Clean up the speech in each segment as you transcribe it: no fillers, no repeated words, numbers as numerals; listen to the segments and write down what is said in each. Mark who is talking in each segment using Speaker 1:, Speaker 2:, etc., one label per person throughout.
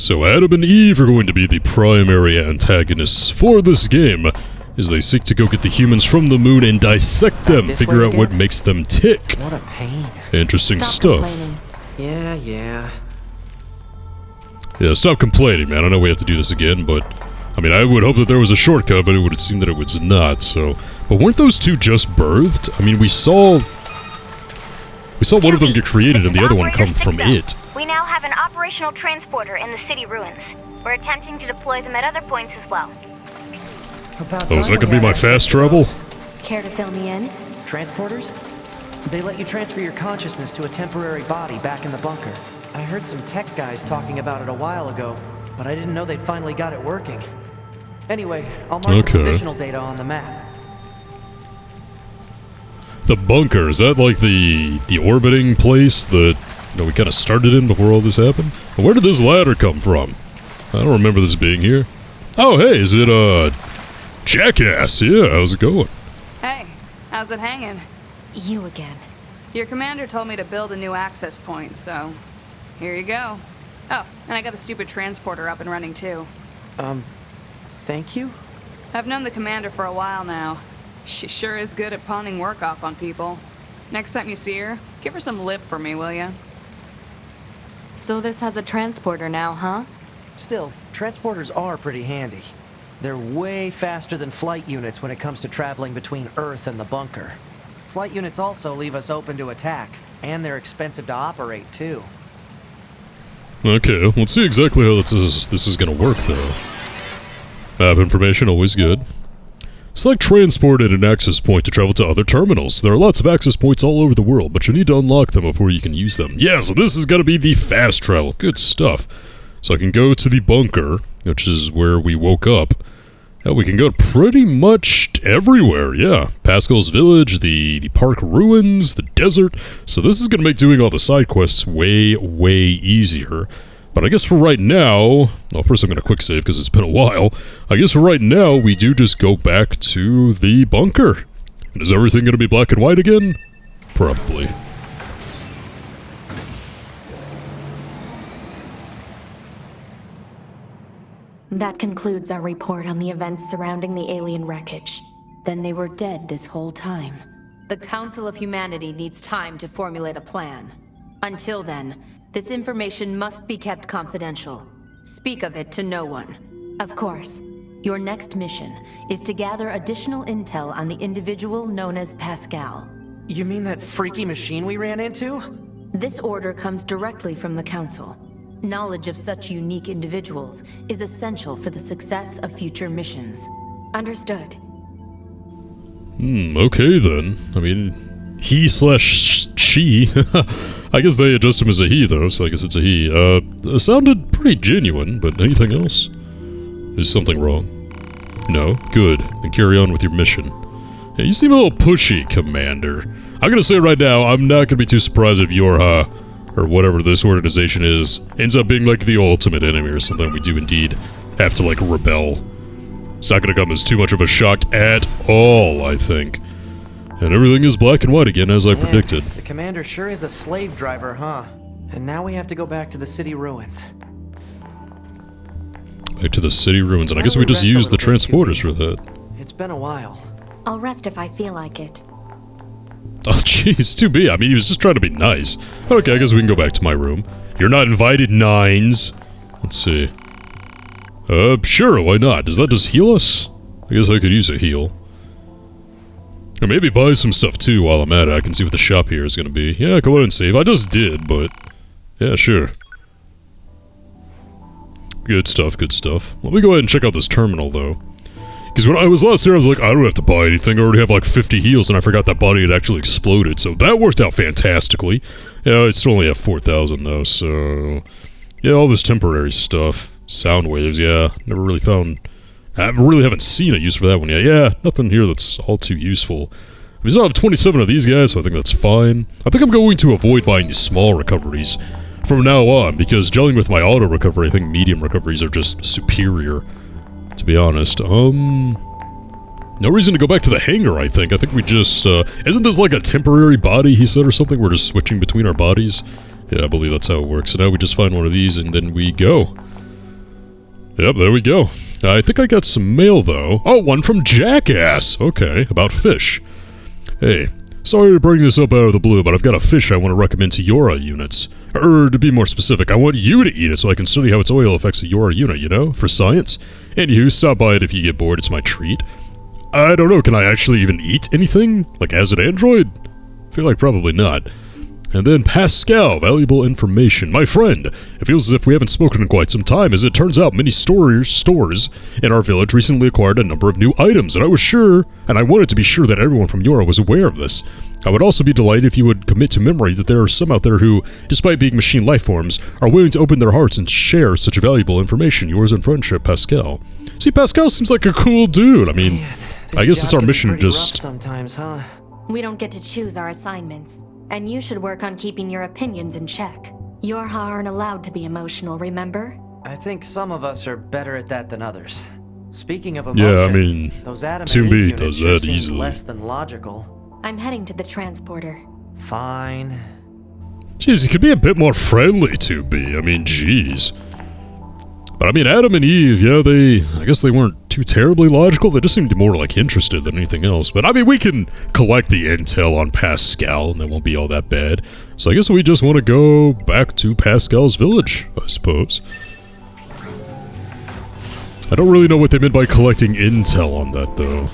Speaker 1: So Adam and Eve are going to be the primary antagonists for this game, as they seek to go get the humans from the moon and dissect them, figure out what makes them tick.
Speaker 2: What a pain.
Speaker 1: Interesting stuff.
Speaker 2: Yeah.
Speaker 1: Yeah, stop complaining, man. I know we have to do this again, but... I mean, I would hope that there was a shortcut, but it would seem that it was not, so... But weren't those two just birthed? I mean, we saw one of them get created and the other one come from it.
Speaker 3: We now have an operational transporter in the city ruins. We're attempting to deploy them at other points as well.
Speaker 1: Oh, is that gonna be my fast travel?
Speaker 3: Care to fill me in?
Speaker 2: Transporters? They let you transfer your consciousness to a temporary body back in the bunker. I heard some tech guys talking about it a while ago, but I didn't know they'd finally got it working. Anyway, I'll mark the positional data on the map.
Speaker 1: The bunker, is that like the orbiting place that we kind of started in before all this happened? Where did this ladder come from? I don't remember this being here. Oh, hey, is it, Jackass? Yeah, how's it going?
Speaker 4: Hey, how's it hanging?
Speaker 3: You again.
Speaker 4: Your commander told me to build a new access point, so here you go. Oh, and I got the stupid transporter up and running too.
Speaker 2: Thank you?
Speaker 4: I've known the commander for a while now. She sure is good at pawning work off on people. Next time you see her, give her some lip for me, will ya?
Speaker 3: So this has a transporter now, huh?
Speaker 2: Still, transporters are pretty handy. They're way faster than flight units when it comes to traveling between Earth and the bunker. Flight units also leave us open to attack, and they're expensive to operate, too.
Speaker 1: Okay, let's see exactly how this is gonna work, though. Map information, always good. Select transport at an access point to travel to other terminals. There are lots of access points all over the world, but you need to unlock them before you can use them. Yeah, so this is gonna be the fast travel. Good stuff. So I can go to the bunker, which is where we woke up. Hell, we can go pretty much everywhere, yeah. Pascal's village, the park ruins, the desert. So this is gonna make doing all the side quests way, way easier. But I guess for right now... Well, first I'm gonna quick save because it's been a while. I guess for right now, we do just go back to the bunker. And is everything gonna be black and white again? Probably.
Speaker 5: That concludes our report on the events surrounding the alien wreckage. Then they were dead this whole time. The Council of Humanity needs time to formulate a plan. Until then, this information must be kept confidential. Speak of it to no one. Of course. Your next mission is to gather additional intel on the individual known as Pascal.
Speaker 2: You mean that freaky machine we ran into?
Speaker 5: This order comes directly from the Council. Knowledge of such unique individuals is essential for the success of future missions. Understood.
Speaker 1: Okay then. I mean, he/she. I guess they addressed him as a he, though, so I guess it's a he. It sounded pretty genuine, but anything else? Is something wrong? No? Good. Then carry on with your mission. Yeah, you seem a little pushy, Commander. I'm gonna say right now, I'm not gonna be too surprised if your, or whatever this organization is, ends up being like the ultimate enemy or something. We do indeed have to, like, rebel. It's not gonna come as too much of a shock at all, I think. And everything is black and white again, as I predicted.
Speaker 2: The commander sure is a slave driver, huh? And now we have to go back to the city ruins.
Speaker 1: Back to the city ruins, and I guess we just used the transporters for that.
Speaker 2: It's been a while.
Speaker 5: I'll rest if I feel like it.
Speaker 1: Oh, jeez, 2B. I mean, he was just trying to be nice. Okay, I guess we can go back to my room. You're not invited, Nines. Let's see. Sure, why not? Does that just heal us? I guess I could use a heal. Or maybe buy some stuff, too, while I'm at it. I can see what the shop here is gonna be. Yeah, go ahead and save. I just did, but... yeah, sure. Good stuff, good stuff. Let me go ahead and check out this terminal, though. Because when I was last there, I was like, I don't have to buy anything. I already have like 50 heals, and I forgot that body had actually exploded. So that worked out fantastically. Yeah, I still only have 4,000 though, so... yeah, all this temporary stuff. Sound waves, yeah. Never really found... I really haven't seen a use for that one yet. Yeah, nothing here that's all too useful. I still have 27 of these guys, so I think that's fine. I think I'm going to avoid buying these small recoveries from now on, because gelling with my auto recovery, I think medium recoveries are just superior. To be honest, no reason to go back to the hangar, I think. I think we just, isn't this like a temporary body, he said, or something? We're just switching between our bodies? Yeah, I believe that's how it works. So now we just find one of these, and then we go. Yep, there we go. I think I got some mail, though. Oh, one from Jackass! Okay, about fish. Hey, sorry to bring this up out of the blue, but I've got a fish I want to recommend to Yora units. Or, to be more specific, I want you to eat it so I can study how its oil affects a Yora unit, you know? For science. Anywho, stop by it if you get bored, it's my treat. I don't know, can I actually even eat anything? Like, as an android? I feel like probably not. And then Pascal, valuable information. My friend, it feels as if we haven't spoken in quite some time, as it turns out many stores in our village recently acquired a number of new items, and I wanted to be sure that everyone from Yora was aware of this. I would also be delighted if you would commit to memory that there are some out there who, despite being machine life forms, are willing to open their hearts and share such valuable information. Yours in friendship, Pascal. See, Pascal seems like a cool dude. I mean, I guess it's our mission to just...
Speaker 2: sometimes, huh?
Speaker 5: We don't get to choose our assignments. And you should work on keeping your opinions in check. Yorha aren't allowed to be emotional, remember?
Speaker 2: I think some of us are better at that than others. Speaking of emotion,
Speaker 1: yeah, I mean,
Speaker 2: those Adam
Speaker 1: Team
Speaker 2: and
Speaker 1: B
Speaker 2: Eve units
Speaker 1: does
Speaker 2: sure
Speaker 1: that
Speaker 2: seem
Speaker 1: easily.
Speaker 2: less than logical.
Speaker 5: I'm heading to the transporter.
Speaker 2: Fine.
Speaker 1: Jeez, you could be a bit more friendly, 2B. I mean, jeez. But I mean, Adam and Eve, yeah, I guess they weren't too terribly logical. They just seemed more like interested than anything else. But I mean, we can collect the intel on Pascal, and that won't be all that bad. So I guess we just want to go back to Pascal's village, I suppose. I don't really know what they meant by collecting intel on that, though.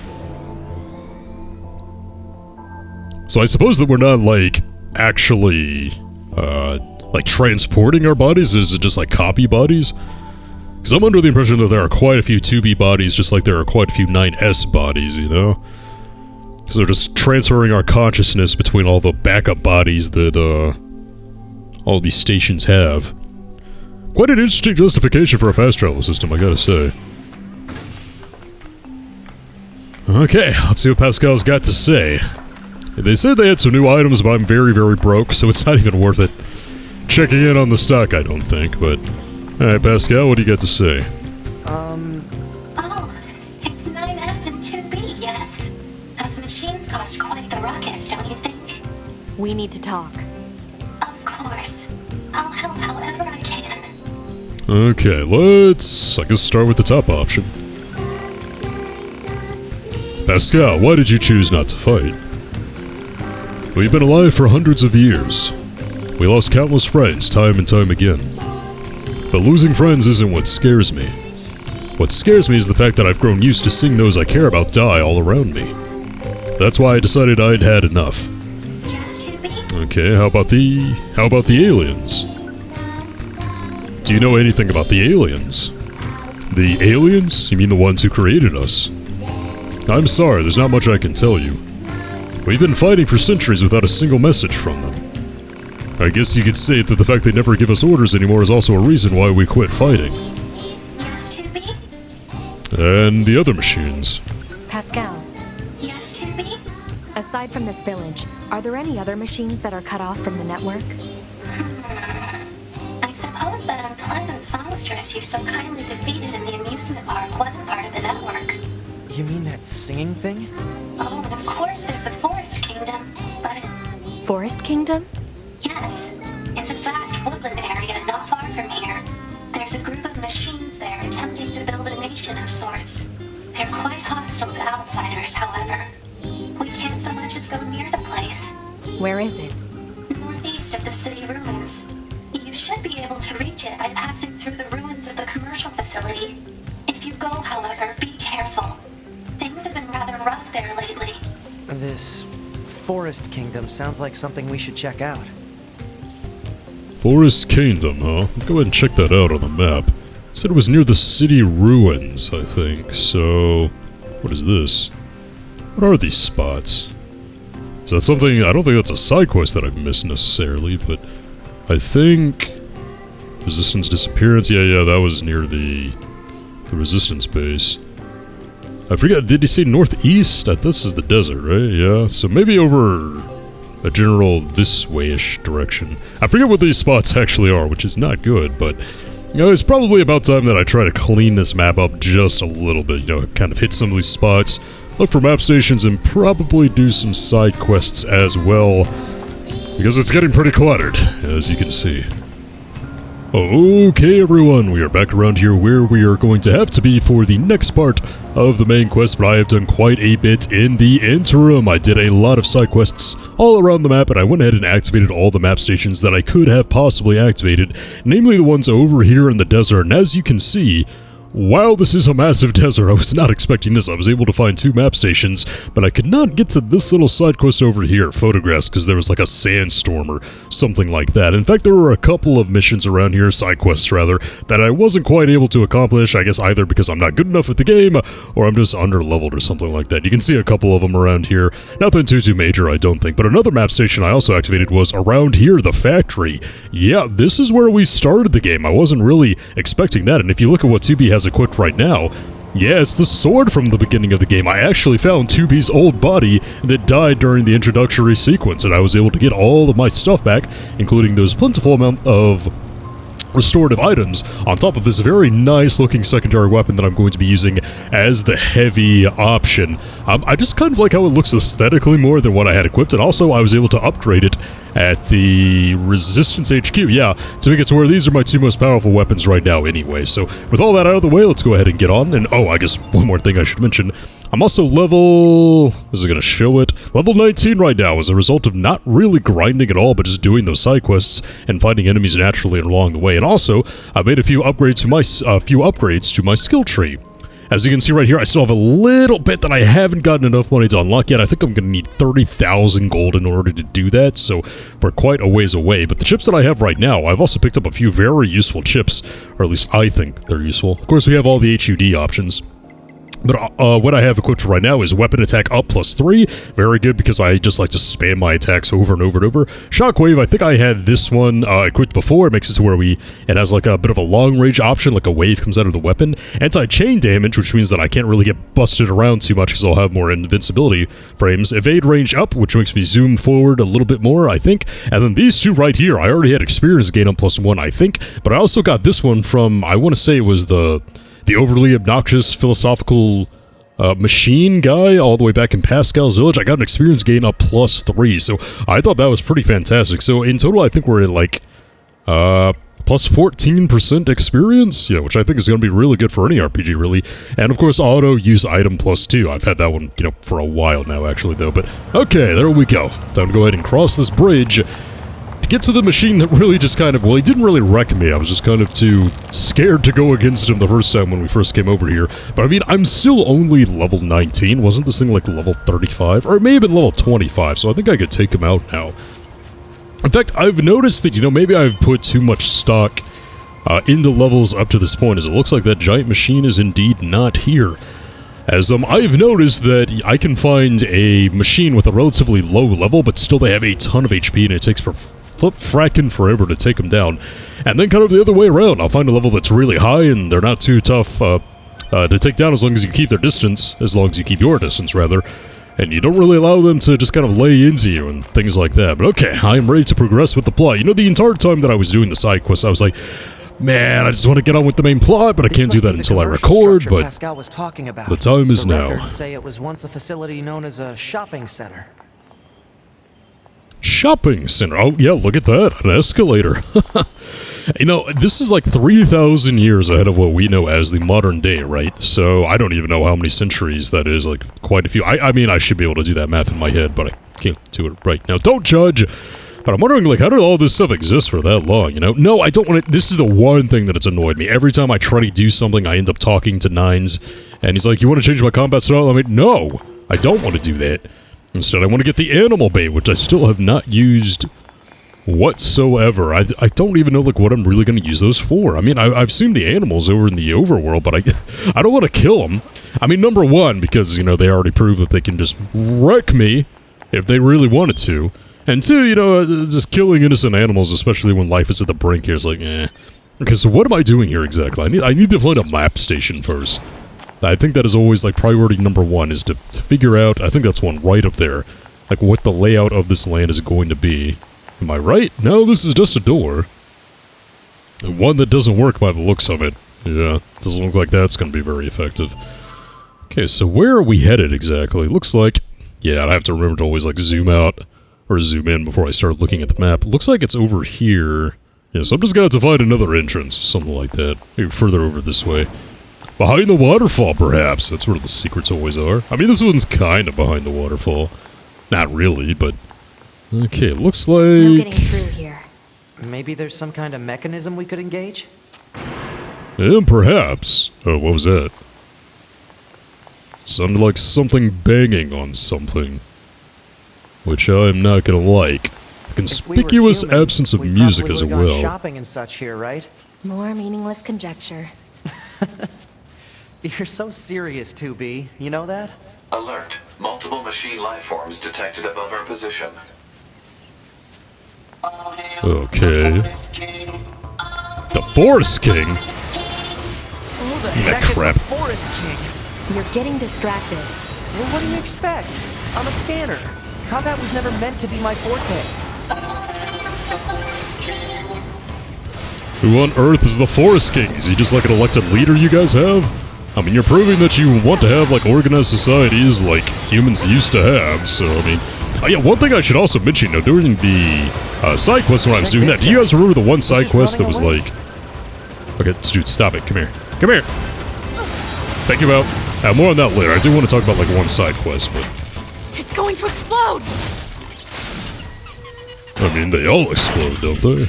Speaker 1: So I suppose that we're not, like, actually, like, transporting our bodies? Is it just, like, copy bodies? Because I'm under the impression that there are quite a few 2B bodies, just like there are quite a few 9S bodies, you know? So they're just transferring our consciousness between all the backup bodies that, all these stations have. Quite an interesting justification for a fast travel system, I gotta say. Okay, let's see what Pascal's got to say. They said they had some new items, but I'm very, very broke, so it's not even worth it checking in on the stock, I don't think, but... Alright, Pascal, what do you got to say?
Speaker 6: Oh, it's 9S and 2B, yes. Those machines cost quite the ruckus, don't you think?
Speaker 5: We need to talk.
Speaker 6: Of course. I'll help however I can.
Speaker 1: Okay, let's, I guess, start with the top option. Pascal, why did you choose not to fight? We've been alive for hundreds of years. We lost countless friends time and time again. But losing friends isn't what scares me. What scares me is the fact that I've grown used to seeing those I care about die all around me. That's why I decided I'd had enough.
Speaker 6: Yes, 2B?
Speaker 1: Okay, how about the aliens? Do you know anything about the aliens? The aliens? You mean the ones who created us? I'm sorry, there's not much I can tell you. We've been fighting for centuries without a single message from them. I guess you could say that the fact they never give us orders anymore is also a reason why we quit fighting.
Speaker 6: Yes, 2B?
Speaker 1: And the other machines.
Speaker 5: Pascal,
Speaker 6: Yes, 2B?
Speaker 5: aside from this village, are there any other machines that are cut off from the network?
Speaker 6: I suppose that unpleasant songstress you so kindly defeated in the amusement park wasn't part of the network.
Speaker 2: You mean that singing thing?
Speaker 6: Oh, and of course there's the Forest Kingdom, but...
Speaker 5: Forest Kingdom?
Speaker 6: Yes, it's a vast woodland area not far from here. There's a group of machines there attempting to build a nation of sorts. They're quite hostile to outsiders, however. We can't so much as go near the place.
Speaker 5: Where is it?
Speaker 6: Northeast of the city ruins. You should be able to reach it by passing through the ruins of the commercial facility. If you go, however, be careful. Things have been rather rough there lately.
Speaker 2: This Forest Kingdom sounds like something we should check out.
Speaker 1: Forest Kingdom, huh? Let's go ahead and check that out on the map. Said it was near the city ruins, I think. So, what is this? What are these spots? Is that something? I don't think that's a side quest that I've missed necessarily, but I think Resistance Disappearance. Yeah, that was near the Resistance base. I forget. Did he say northeast? This is the desert, right? Yeah. So maybe over a general this way-ish direction. I forget what these spots actually are, which is not good, but you know, it's probably about time that I try to clean this map up just a little bit, you know, kind of hit some of these spots, look for map stations, and probably do some side quests as well, because it's getting pretty cluttered, as you can see. Okay everyone, we are back around here where we are going to have to be for the next part of the main quest, but I have done quite a bit in the interim. I did a lot of side quests all around the map, and I went ahead and activated all the map stations that I could have possibly activated, namely the ones over here in the desert, and as you can see, wow, this is a massive desert. I was not expecting this. I was able to find 2 map stations, but I could not get to this little side quest over here, photographs, because there was like a sandstorm or something like that. In fact, there were a couple of missions around here, side quests rather, that I wasn't quite able to accomplish, I guess either because I'm not good enough with the game, or I'm just under-leveled or something like that. You can see a couple of them around here. Nothing too major, I don't think. But another map station I also activated was around here, the factory. Yeah, this is where we started the game. I wasn't really expecting that, and if you look at what 2B has equipped right now, yeah, it's the sword from the beginning of the game. I actually found 2B's old body that died during the introductory sequence, and I was able to get all of my stuff back, including those plentiful amount of restorative items, on top of this very nice looking secondary weapon that I'm going to be using as the heavy option. I just kind of like how it looks aesthetically more than what I had equipped, and also I was able to upgrade it at the Resistance HQ, yeah, to make it to where these are my 2 most powerful weapons right now anyway. So with all that out of the way, let's go ahead and get on. And oh, I guess one more thing I should mention. I'm also level... is it going to show it? Level 19 right now as a result of not really grinding at all, but just doing those side quests and finding enemies naturally along the way. And also, I made a few upgrades to my skill tree. As you can see right here, I still have a little bit that I haven't gotten enough money to unlock yet. I think I'm going to need 30,000 gold in order to do that, so we're quite a ways away. But the chips that I have right now, I've also picked up a few very useful chips, or at least I think they're useful. Of course, we have all the HUD options. But what I have equipped right now is weapon attack up +3. Very good because I just like to spam my attacks over and over and over. Shockwave, I think I had this one equipped before. It makes it to where it has like a bit of a long range option, like a wave comes out of the weapon. Anti-chain damage, which means that I can't really get busted around too much because I'll have more invincibility frames. Evade range up, which makes me zoom forward a little bit more, I think. And then these 2 right here, I already had experience gain on +1, I think. But I also got this one from, I want to say it was the overly obnoxious philosophical machine guy all the way back in Pascal's Village. I got an experience gain up +3, so I thought that was pretty fantastic. So in total, I think we're at like plus 14% experience, yeah, which I think is going to be really good for any RPG, really. And of course, auto use item +2. I've had that one, for a while now, actually, though. But okay, there we go. Time to go ahead and cross this bridge. Get to the machine that really just kind of, well, he didn't really wreck me. I was just kind of too scared to go against him the first time when we first came over here. But I mean, I'm still only level 19. Wasn't this thing like level 35? Or it may have been level 25, so I think I could take him out now. In fact, I've noticed that, maybe I've put too much stock into levels up to this point, as it looks like that giant machine is indeed not here. As I've noticed that I can find a machine with a relatively low level, but still they have a ton of HP, and it takes frackin' forever to take them down. And then kind of the other way around, I'll find a level that's really high, and they're not too tough to take down as long as you keep their distance, as long as you keep your distance, rather. And you don't really allow them to just kind of lay into you and things like that. But okay, I am ready to progress with the plot. The entire time that I was doing the side quests, I was like, man, I just want to get on with the main plot, but I can't do that until I record, but
Speaker 2: Pascal was talking about.
Speaker 1: The time is
Speaker 2: the
Speaker 1: now.
Speaker 2: Records say it was once a facility known as a shopping center.
Speaker 1: Shopping center. Oh, yeah, look at that. An escalator. This is like 3,000 years ahead of what we know as the modern day, right? So I don't even know how many centuries that is, like quite a few. I mean, I should be able to do that math in my head, but I can't do it right now. Don't judge! But I'm wondering, like, how did all this stuff exist for that long, No, I don't want to... This is the one thing that has annoyed me. Every time I try to do something, I end up talking to Nines, and he's like, you want to change my combat style? I'm like, no, I don't want to do that. Instead, I want to get the animal bait, which I still have not used whatsoever. I don't even know, like, what I'm really going to use those for. I mean, I've seen the animals over in the overworld, but I don't want to kill them. I mean, number one, because, they already proved that they can just wreck me if they really wanted to. And two, just killing innocent animals, especially when life is at the brink here, is like, eh. Okay, so what am I doing here exactly? I need to find a map station first. I think that is always, like, priority number one, is to figure out, I think that's one right up there, like, what the layout of this land is going to be. Am I right? No, this is just a door. And one that doesn't work by the looks of it. Yeah, doesn't look like that's going to be very effective. Okay, so where are we headed exactly? Looks like, yeah, I have to remember to always, like, zoom out or zoom in before I start looking at the map. Looks like it's over here. Yeah, so I'm just gonna have to find another entrance, something like that. Maybe further over this way. Behind the waterfall, perhaps. That's where the secrets always are. I mean, this one's kind of behind the waterfall. Not really, but... Okay, looks like...
Speaker 5: No getting through here.
Speaker 2: Maybe there's some kind of mechanism we could engage?
Speaker 1: Yeah, perhaps. Oh, what was that? It sounded like something banging on something. Which I'm not gonna like. A conspicuous absence of music as well.
Speaker 2: Shopping and such here, right?
Speaker 5: More meaningless conjecture.
Speaker 2: You're so serious, 2B. You know that?
Speaker 7: Alert. Multiple machine life forms detected above our position.
Speaker 1: Okay. The Forest King?
Speaker 2: Who the
Speaker 1: Yeah,
Speaker 2: heck
Speaker 1: crap.
Speaker 2: is the Forest King?
Speaker 5: You're getting distracted.
Speaker 2: Well, what do you expect? I'm a scanner. Combat was never meant to be my forte.
Speaker 1: Who on earth is the Forest King? Is he just like an elected leader you guys have? I mean, you're proving that you want to have, like, organized societies like humans used to have, so, I mean... Oh, yeah, one thing I should also mention, though, during the side quest when I was doing that, do you guys remember the one side quest that was like... Okay, dude, stop it. Come here. Come here! Take you out. More on that later. I do want to talk about, like, one side quest, but...
Speaker 4: It's going to explode!
Speaker 1: I mean, they all explode, don't they?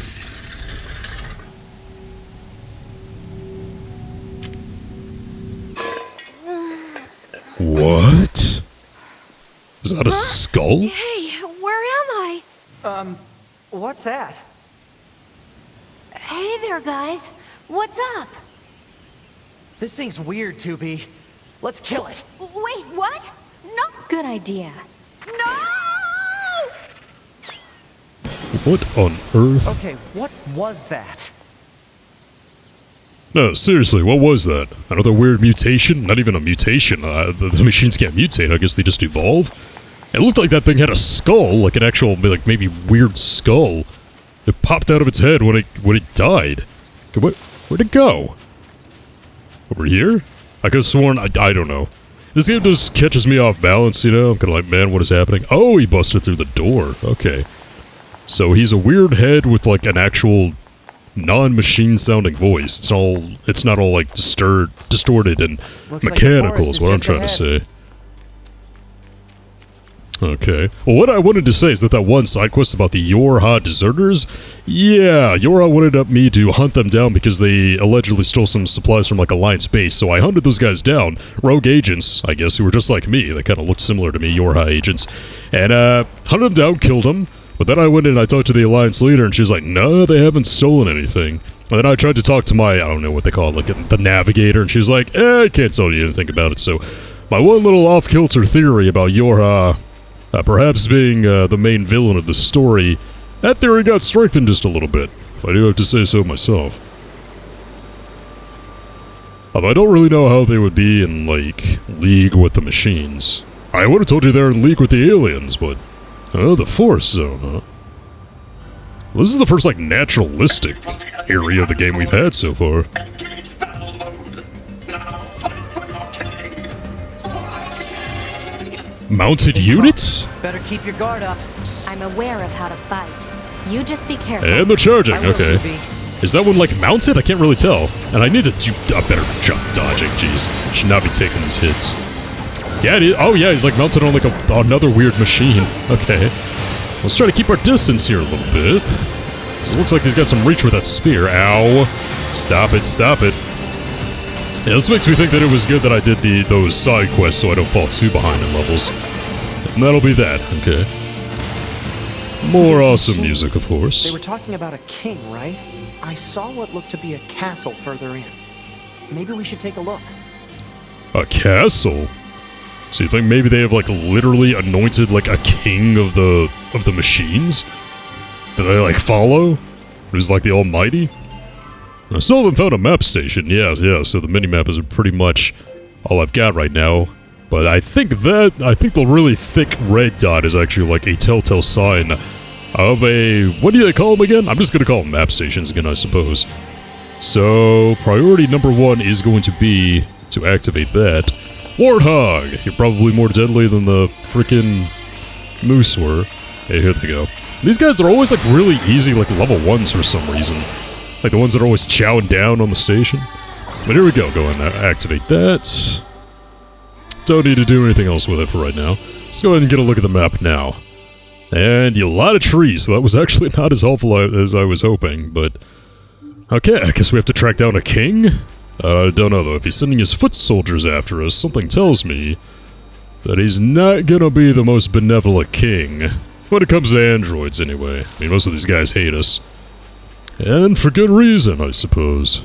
Speaker 1: What? Is that a skull?
Speaker 8: Hey, where am I?
Speaker 2: What's that?
Speaker 8: Hey there, guys. What's up?
Speaker 2: This thing's weird, 2B. Let's kill it.
Speaker 8: Wait, what? No!
Speaker 5: Good idea.
Speaker 8: No!
Speaker 1: What on earth?
Speaker 2: Okay, what was that?
Speaker 1: No, seriously, what was that? Another weird mutation? Not even a mutation. The machines can't mutate. I guess they just evolve. It looked like that thing had a skull, like an actual, like maybe weird skull. It popped out of its head when it died. Okay, where'd it go? Over here? I could have sworn, I don't know. This game just catches me off balance, you know? I'm kind of like, man, what is happening? Oh, he busted through the door. Okay. So he's a weird head with like an actual non-machine sounding voice. It's not all like distorted and
Speaker 2: Looks like the
Speaker 1: mechanical
Speaker 2: forest
Speaker 1: is
Speaker 2: is
Speaker 1: what I'm
Speaker 2: just
Speaker 1: trying
Speaker 2: ahead.
Speaker 1: to say. Okay. Well, what I wanted to say is that one side quest about the Yorha deserters, yeah, Yorha wanted me to hunt them down because they allegedly stole some supplies from like Alliance base, so I hunted those guys down. Rogue agents, I guess, who were just like me. They kind of looked similar to me, Yorha agents. And, hunted them down, killed them. But then I went in and I talked to the Alliance leader, and she's like, no, they haven't stolen anything. And then I tried to talk to my, I don't know what they call it, like the navigator, and she's like, I can't tell you anything about it. So my one little off-kilter theory about Yorha perhaps being the main villain of the story, that theory got strengthened just a little bit. I do have to say so myself. I don't really know how they would be in, like, league with the machines. I would have told you they're in league with the aliens, but... Oh, the Forest Zone, huh? Well, this is the first, like, naturalistic area of the game we've had so far. Mounted units?
Speaker 2: Better keep your guard up.
Speaker 5: I'm aware of how to fight. You just be careful.
Speaker 1: And they're charging,
Speaker 2: I will,
Speaker 1: okay.
Speaker 2: 2B.
Speaker 1: Is that one, like, mounted? I can't really tell. And I need to do a better job dodging, jeez. Should not be taking these hits. Yeah, it is. Oh, yeah, he's, like, mounted on, like, another weird machine. Okay. Let's try to keep our distance here a little bit. 'Cause it looks like he's got some reach with that spear. Ow. Stop it, stop it. Yeah, this makes me think that it was good that I did those side quests so I don't fall too behind in levels. And that'll be that, okay. More
Speaker 2: These
Speaker 1: awesome
Speaker 2: machines,
Speaker 1: music, of course.
Speaker 2: They were talking about a king, right? I saw what looked to be a castle further in. Maybe we should take a look.
Speaker 1: A castle? So you think maybe they have, like, literally anointed, like, a king of the machines? That they, like, follow? Who's, like, the almighty? I still haven't found a map station. Yeah, so the mini-map is pretty much all I've got right now. But I think the really thick red dot is actually, like, a telltale sign of a... What do they call them again? I'm just gonna call them map stations again, I suppose. So, priority number 1 is going to be to activate that. Warthog! You're probably more deadly than the frickin' moose were. Hey, here they go. These guys are always like really easy, like level 1s for some reason. Like the ones that are always chowing down on the station. But here we go, go and activate that. Don't need to do anything else with it for right now. Let's go ahead and get a look at the map now. And a lot of trees, so that was actually not as helpful as I was hoping, but... Okay, I guess we have to track down a king? I don't know though, if he's sending his foot soldiers after us, something tells me that he's not gonna be the most benevolent king. When it comes to androids, anyway. I mean, most of these guys hate us. And for good reason, I suppose.